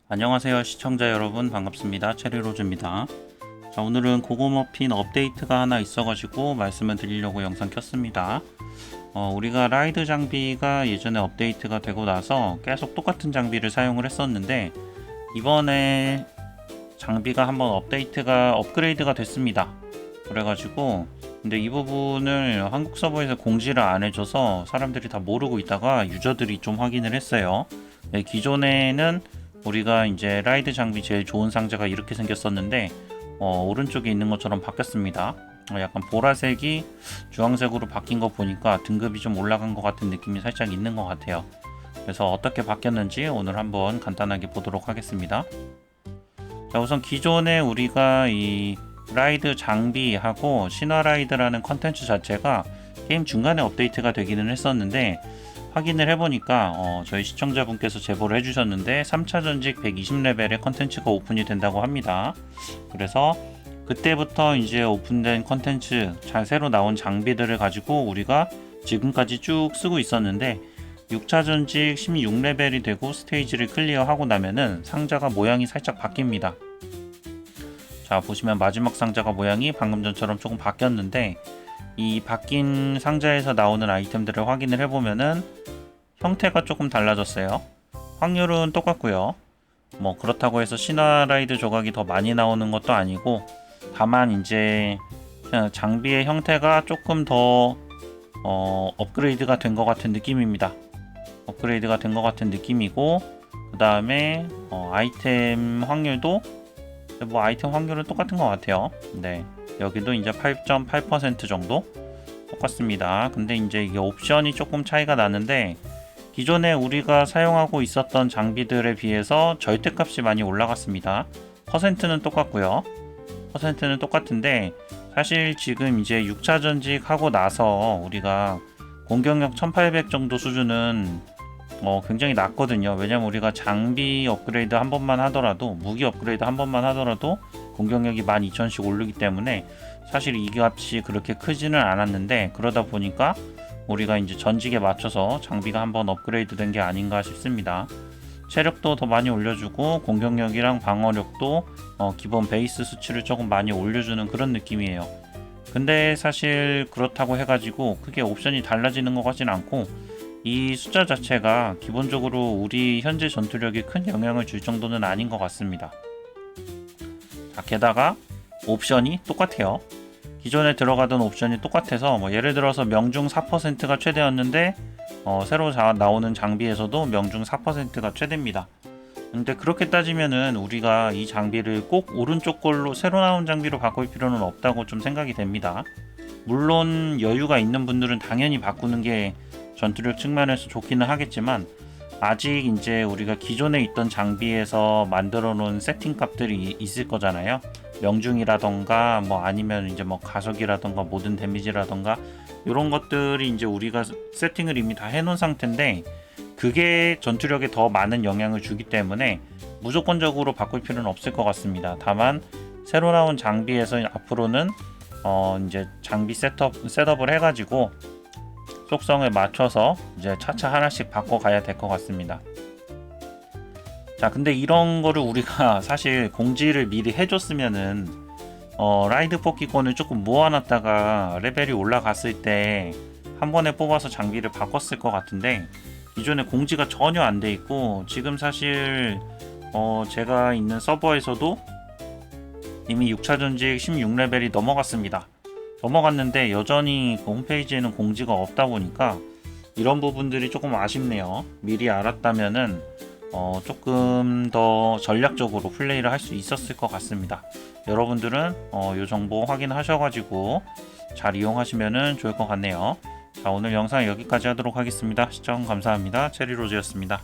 안녕하세요 시청자 여러분, 반갑습니다. 체리로즈입니다. 자, 오늘은 고고머핀 업데이트가 하나 있어가지고 말씀을 드리려고 영상 켰습니다. 우리가 라이드 장비가 예전에 업데이트가 되고 나서 계속 똑같은 장비를 사용을 했었는데, 이번에 장비가 한번 업그레이드가 됐습니다. 그래가지고 근데 이 부분을 한국 서버에서 공지를 안 해줘서 사람들이 다 모르고 있다가 유저들이 좀 확인을 했어요. 네, 기존에는 우리가 이제 라이드 장비 제일 좋은 상자가 이렇게 생겼었는데, 오른쪽에 있는 것처럼 바뀌었습니다. 약간 보라색이 주황색으로 바뀐 거 보니까 등급이 좀 올라간 것 같은 느낌이 살짝 있는 것 같아요. 그래서 어떻게 바뀌었는지 오늘 한번 간단하게 보도록 하겠습니다. 자, 우선 기존에 우리가 이 라이드 장비하고 신화라이드라는 컨텐츠 자체가 게임 중간에 업데이트가 되기는 했었는데, 확인을 해보니까 저희 시청자분께서 제보를 해주셨는데 3차 전직 120레벨의 컨텐츠가 오픈이 된다고 합니다. 그래서 그때부터 이제 오픈된 컨텐츠, 새로 나온 장비들을 가지고 우리가 지금까지 쭉 쓰고 있었는데, 6차 전직 16레벨이 되고 스테이지를 클리어하고 나면은 상자가 모양이 살짝 바뀝니다. 자, 보시면 마지막 상자가 모양이 방금 전처럼 조금 바뀌었는데, 이 바뀐 상자에서 나오는 아이템들을 확인을 해보면은 형태가 조금 달라졌어요. 확률은 똑같고요. 뭐 그렇다고 해서 신화라이드 조각이 더 많이 나오는 것도 아니고, 다만 이제 장비의 형태가 조금 더 업그레이드가 된 것 같은 느낌입니다. 업그레이드가 된 것 같은 느낌이고, 그 다음에 아이템 확률도 뭐 아이템 확률은 똑같은 것 같아요. 네, 여기도 이제 8.8% 정도 똑같습니다. 근데 이제 이게 옵션이 조금 차이가 나는데, 기존에 우리가 사용하고 있었던 장비들에 비해서 절대값이 많이 올라갔습니다. 퍼센트는 똑같고요. 퍼센트는 똑같은데, 사실 지금 이제 6차 전직 하고 나서 우리가 공격력 1800 정도 수준은 굉장히 낮거든요. 왜냐면 우리가 장비 업그레이드 한 번만 하더라도, 무기 업그레이드 한 번만 하더라도 공격력이 12000씩 오르기 때문에 사실 이 값이 그렇게 크지는 않았는데, 그러다 보니까 우리가 이제 전직에 맞춰서 장비가 한번 업그레이드 된 게 아닌가 싶습니다. 체력도 더 많이 올려주고 공격력이랑 방어력도 기본 베이스 수치를 조금 많이 올려주는 그런 느낌이에요. 근데 사실 그렇다고 해가지고 크게 옵션이 달라지는 것 같진 않고, 이 숫자 자체가 기본적으로 우리 현재 전투력에 큰 영향을 줄 정도는 아닌 것 같습니다. 자, 게다가 옵션이 똑같아요. 기존에 들어가던 옵션이 똑같아서 예를 들어서 명중 4%가 최대였는데 새로 나오는 장비에서도 명중 4%가 최대입니다. 근데 그렇게 따지면은 우리가 이 장비를 꼭 오른쪽 걸로 새로 나온 장비로 바꿀 필요는 없다고 좀 생각이 됩니다. 물론 여유가 있는 분들은 당연히 바꾸는 게 전투력 측면에서 좋기는 하겠지만, 아직 이제 우리가 기존에 있던 장비에서 만들어 놓은 세팅 값들이 있을 거잖아요. 명중이라던가 뭐 아니면 이제 뭐 가속이라던가 모든 데미지라던가 이런 것들이 이제 우리가 세팅을 이미 다 해놓은 상태인데, 그게 전투력에 더 많은 영향을 주기 때문에 무조건적으로 바꿀 필요는 없을 것 같습니다. 다만 새로 나온 장비에서 앞으로는 이제 장비 셋업을 해가지고 속성을 맞춰서 이제 차차 하나씩 바꿔가야 될 것 같습니다. 자, 근데 이런 거를 우리가 사실 공지를 미리 해줬으면은 라이드 뽑기권을 조금 모아놨다가 레벨이 올라갔을 때 한 번에 뽑아서 장비를 바꿨을 것 같은데, 기존에 공지가 전혀 안 돼 있고, 지금 사실 제가 있는 서버에서도 이미 6차 전직 16레벨이 넘어갔습니다. 넘어갔는데 여전히 그 홈페이지에는 공지가 없다 보니까 이런 부분들이 조금 아쉽네요. 미리 알았다면은 조금 더 전략적으로 플레이를 할 수 있었을 것 같습니다. 여러분들은 이 정보 확인하셔가지고 잘 이용하시면 좋을 것 같네요. 자, 오늘 영상 여기까지 하도록 하겠습니다. 시청 감사합니다. 체리로즈였습니다.